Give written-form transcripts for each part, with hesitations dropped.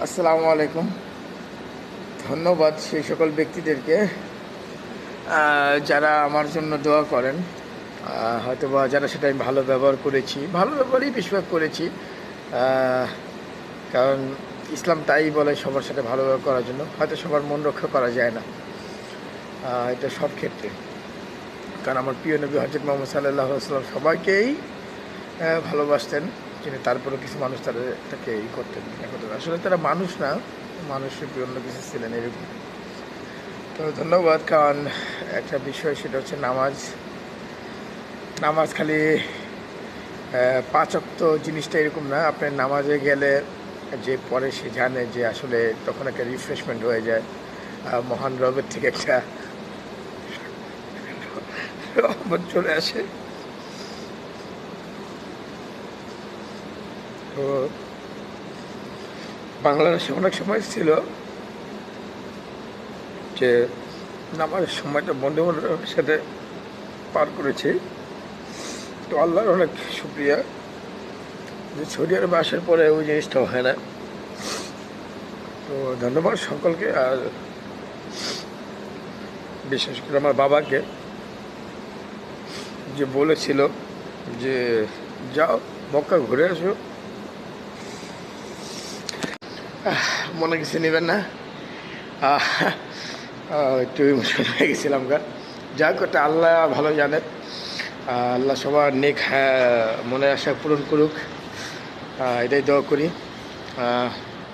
আসসালামু আলাইকুম। ধন্যবাদ সেই সকল ব্যক্তিদেরকে যারা আমার জন্য দোয়া করেন। হয়তো বা যারা সেটা আমি ভালো ব্যবহার করেছি, ভালো ব্যবহারই বেশিরভাগ করেছি। আহ, কারণ ইসলাম তাই বলে সবার সাথে ভালো ব্যবহার করার জন্য। হয়তো সবার মন রক্ষা করা যায় না, এটা সব ক্ষেত্রে। কারণ আমার প্রিয় নবী হজরত মোহাম্মদ সাল্লাল্লাহু আলাইহি ওয়াসাল্লাম সবাইকেই ভালোবাসতেন, কিন্তু তারপরেও কিছু মানুষ তাকে করতেন। আসলে তারা মানুষ না, মানুষের অন্য কিছু ছিলেন এরকম। তো ধন্যবাদ। কারণ একটা বিষয়, সেটা হচ্ছে নামাজ। নামাজ খালি ৫ ওয়াক্ত জিনিসটা এরকম না। আপনার নামাজে গেলে যে পরে সে জানে যে আসলে তখন একটা রিফ্রেশমেন্ট হয়ে যায়, মহান রবের থেকে একটা রহমত চলে আসে। তো বাংলাদেশে অনেক সময় ছিল যে নামাজের সময়টা বন্ধু বান্ধবের সাথে পার করেছি। তো আল্লাহর অনেক শুক্রিয়া যে সৌদি আরবে আসার পরে ওই জিনিসটা হয় না। তো ধন্যবাদ সকলকে। আর বিশেষ করে আমার বাবাকে, যে বলেছিল যে যাও মক্কা ঘুরে আসো। মনে কিছু নেবেন না, আহ, একটু ইমোশনাল হয়ে গেছিলাম গা। যা করতে আল্লাহ ভালো জানেন। আল্লাহ সবার নেক মনে আশা পূরণ করুক, এটাই দোয়া করি।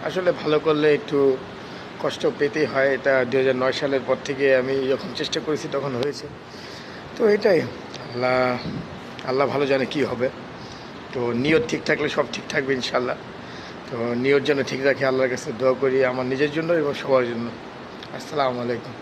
আসলে ভালো করলে একটু কষ্ট পেতেই হয়। এটা 2009 সালের পর থেকে আমি যখন চেষ্টা করেছি তখন হয়েছে। তো এটাই, আল্লাহ আল্লাহ ভালো জানে কি হবে। তো নিয়ত ঠিক থাকলে সব ঠিক থাকবে ইনশাল্লাহ। তো নিয়ত যেন ঠিক রাখে, আল্লাহর কাছে দোয়া করি আমার নিজের জন্য এবং সবার জন্য। আসসালামু আলাইকুম।